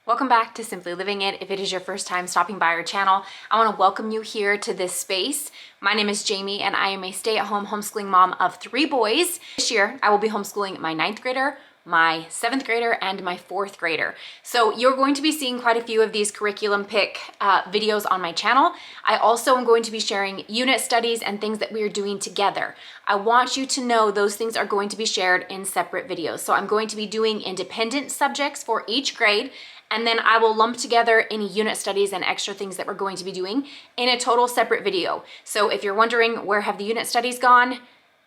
Welcome back to Simply Living It. If it is your first time stopping by our channel, I want to welcome you here to this space. My name is Jamie and I am a stay-at-home homeschooling mom of 3 boys. This year, I will be homeschooling my 9th grader, my 7th grader, and my 4th grader. So you're going to be seeing quite a few of these curriculum pick videos on my channel. I also am going to be sharing unit studies and things that we are doing together. I want you to know those things are going to be shared in separate videos. So I'm going to be doing independent subjects for each grade, and then I will lump together any unit studies and extra things that we're going to be doing in a total separate video. So if you're wondering where have the unit studies gone,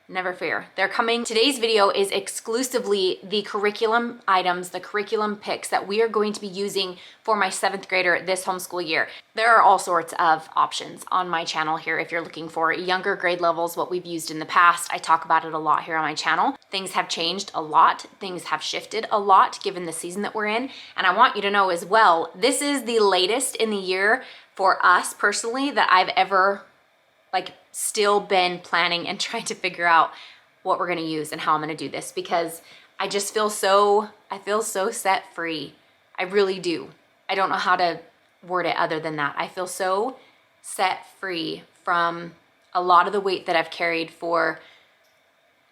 never fear, they're coming. Today's video is exclusively the curriculum items, the curriculum picks that we are going to be using for my 7th grader this homeschool year. There are all sorts of options on my channel here if you're looking for younger grade levels, what we've used in the past. I talk about it a lot here on my channel. Things have changed a lot. Things have shifted a lot given the season that we're in. And I want you to know as well, this is the latest in the year for us personally that I've ever still been planning and trying to figure out what we're going to use and how I'm going to do this, because I just feel so set free. I really do. I don't know how to word it other than that. I feel so set free from a lot of the weight that I've carried for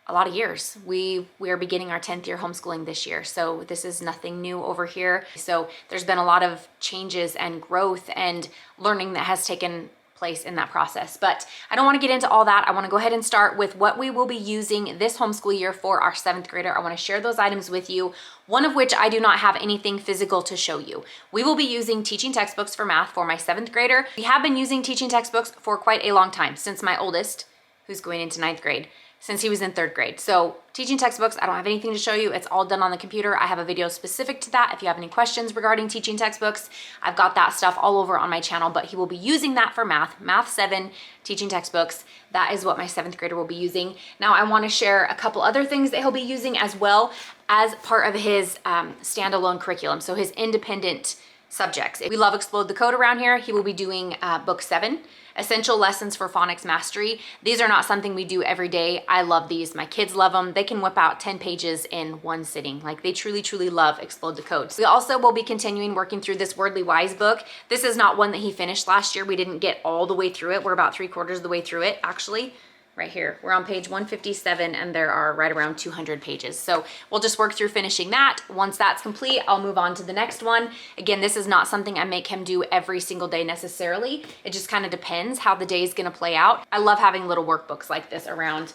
a lot of years. We are beginning our 10th year homeschooling this year. So this is nothing new over here. So there's been a lot of changes and growth and learning that has taken place in that process. But I don't want to get into all that. I want to go ahead and start with what we will be using this homeschool year for our 7th grader. I want to share those items with you, one of which I do not have anything physical to show you. We will be using teaching textbooks for math for my 7th grader. We have been using teaching textbooks for quite a long time, since my oldest, who's going into 9th grade, since he was in 3rd grade. So teaching textbooks, I don't have anything to show you. It's all done on the computer. I have a video specific to that. If you have any questions regarding teaching textbooks, I've got that stuff all over on my channel, but he will be using that for math 7 teaching textbooks. That is what my 7th grader will be using. Now I want to share a couple other things that he'll be using as well as part of his standalone curriculum. So his independent subjects. We love Explode the Code around here. He will be doing book 7. Essential Lessons for Phonics Mastery. These are not something we do every day. I love these. My kids love them. They can whip out 10 pages in one sitting. Like, they truly, truly love Explode the Code. We also will be continuing working through this Wordly Wise book. This is not one that he finished last year. We didn't get all the way through it. We're about 3/4 of the way through it, actually. Right here. We're on page 157 and there are right around 200 pages. So we'll just work through finishing that. Once that's complete, I'll move on to the next one. Again, this is not something I make him do every single day necessarily. It just kind of depends how the day is going to play out. I love having little workbooks like this around.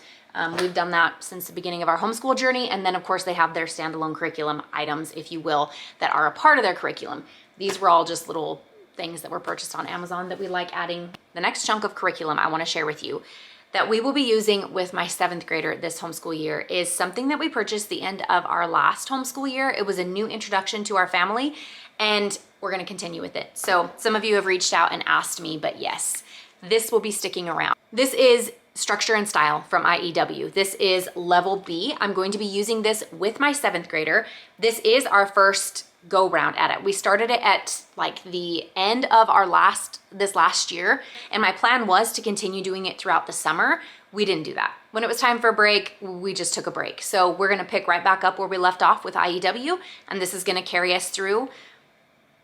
We've done that since the beginning of our homeschool journey. And then of course they have their standalone curriculum items, if you will, that are a part of their curriculum. These were all just little things that were purchased on Amazon that we like adding. The next chunk of curriculum I want to share with you that we will be using with my 7th grader this homeschool year is something that we purchased the end of our last homeschool year. It was a new introduction to our family and we're going to continue with it. So some of you have reached out and asked me, but yes, this will be sticking around. This is Structure and Style from IEW. This is level B. I'm going to be using this with my 7th grader. This is our first go round at it. We started it at like the end of our this last year, and my plan was to continue doing it throughout the summer. We didn't do that. When it was time for a break, we just took a break. So we're going to pick right back up where we left off with IEW, and this is going to carry us through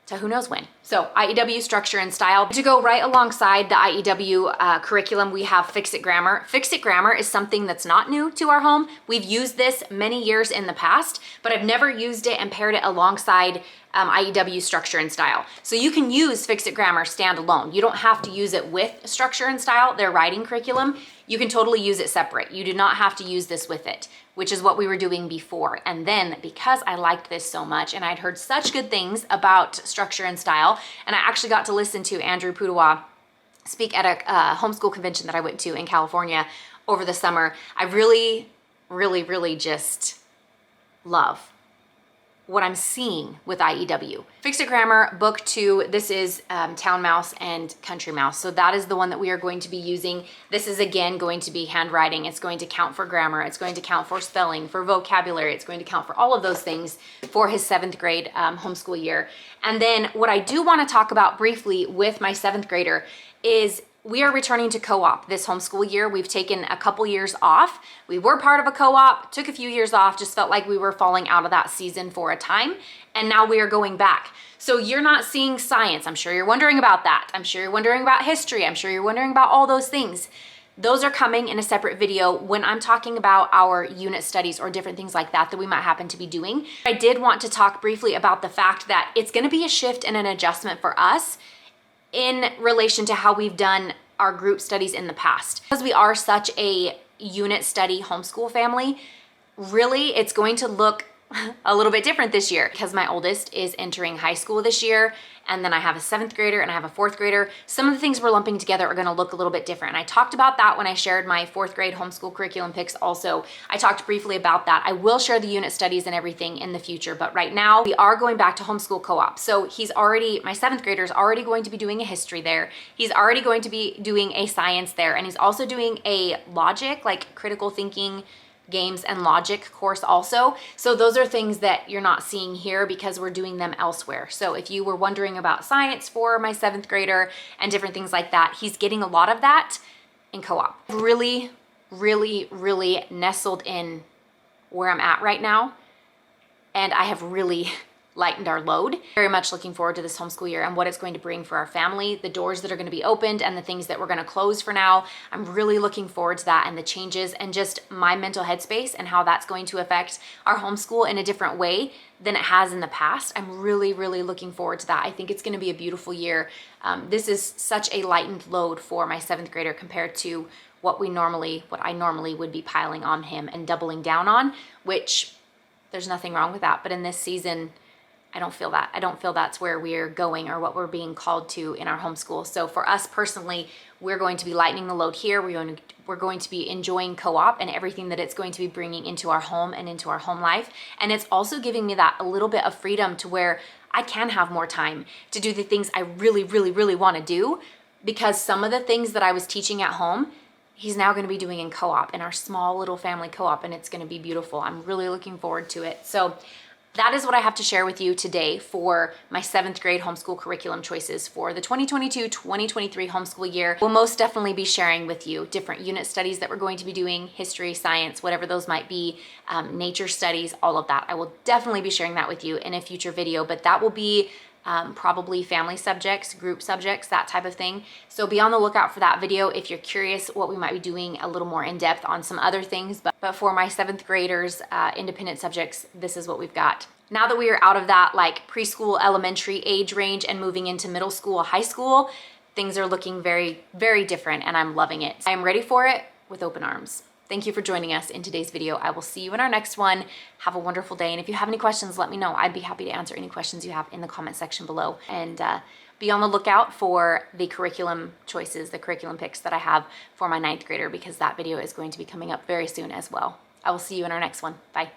to who knows when. So IEW Structure and Style. To go right alongside the IEW curriculum, we have Fix It Grammar. Fix It Grammar is something that's not new to our home. We've used this many years in the past, but I've never used it and paired it alongside IEW Structure and Style. So you can use Fix It Grammar standalone. You don't have to use it with Structure and Style, their writing curriculum. You can totally use it separate. You do not have to use this with it, which is what we were doing before. And then because I liked this so much and I'd heard such good things about Structure and Style, and I actually got to listen to Andrew Pudawa speak at a homeschool convention that I went to in California over the summer, I really, really, really just love what I'm seeing with IEW. Fix It Grammar, book 2, this is Town Mouse and Country Mouse. So that is the one that we are going to be using. This is again going to be handwriting. It's going to count for grammar. It's going to count for spelling, for vocabulary. It's going to count for all of those things for his 7th grade homeschool year. And then what I do want to talk about briefly with my 7th grader is We are returning to co-op this homeschool year. We've taken a couple years off. We were part of a co-op, took a few years off, just felt like we were falling out of that season for a time, and now we are going back. So you're not seeing science. I'm sure you're wondering about that. I'm sure you're wondering about history. I'm sure you're wondering about all those things. Those are coming in a separate video when I'm talking about our unit studies or different things like that we might happen to be doing. I did want to talk briefly about the fact that it's going to be a shift and an adjustment for us in relation to how we've done our group studies in the past. Because we are such a unit study homeschool family, really it's going to look a little bit different this year because my oldest is entering high school this year, and then I have a 7th grader and I have a 4th grader. Some of the things we're lumping together are going to look a little bit different. And I talked about that when I shared my 4th grade homeschool curriculum picks also. I talked briefly about that. I will share the unit studies and everything in the future, but right now we are going back to homeschool co-op. So my 7th grader is already going to be doing a history there. He's already going to be doing a science there, and he's also doing a logic, like critical thinking, games and logic course also. So those are things that you're not seeing here because we're doing them elsewhere. So if you were wondering about science for my 7th grader and different things like that, he's getting a lot of that in co-op. Really, really, really nestled in where I'm at right now. And I have really lightened our load. Very much looking forward to this homeschool year and what it's going to bring for our family, the doors that are going to be opened and the things that we're going to close for now. I'm really looking forward to that and the changes and just my mental headspace and how that's going to affect our homeschool in a different way than it has in the past. I'm really, really looking forward to that. I think it's going to be a beautiful year. This is such a lightened load for my 7th grader compared to what I normally would be piling on him and doubling down on, which there's nothing wrong with that. But in this season, I don't feel that. I don't feel that's where we're going or what we're being called to in our homeschool. So for us personally, we're going to be lightening the load here. We're going to be enjoying co-op and everything that it's going to be bringing into our home and into our home life. And it's also giving me that a little bit of freedom to where I can have more time to do the things I really, really, really want to do, because some of the things that I was teaching at home, he's now going to be doing in co-op, in our small little family co-op, and it's going to be beautiful. I'm really looking forward to it. So that is what I have to share with you today for my 7th grade homeschool curriculum choices for the 2022-2023 homeschool year. We'll most definitely be sharing with you different unit studies that we're going to be doing, history, science, whatever those might be, nature studies, all of that. I will definitely be sharing that with you in a future video, but that will be probably family subjects, group subjects, that type of thing. So be on the lookout for that video if you're curious what we might be doing a little more in depth on some other things. But for my 7th graders, independent subjects, this is what we've got. Now that we are out of that like preschool, elementary age range and moving into middle school, high school, things are looking very, very different, and I'm loving it. I am ready for it with open arms. Thank you for joining us in today's video. I will see you in our next one. Have a wonderful day. And if you have any questions, let me know. I'd be happy to answer any questions you have in the comment section below. And be on the lookout for the curriculum choices, the curriculum picks that I have for my 9th grader, because that video is going to be coming up very soon as well. I will see you in our next one. Bye.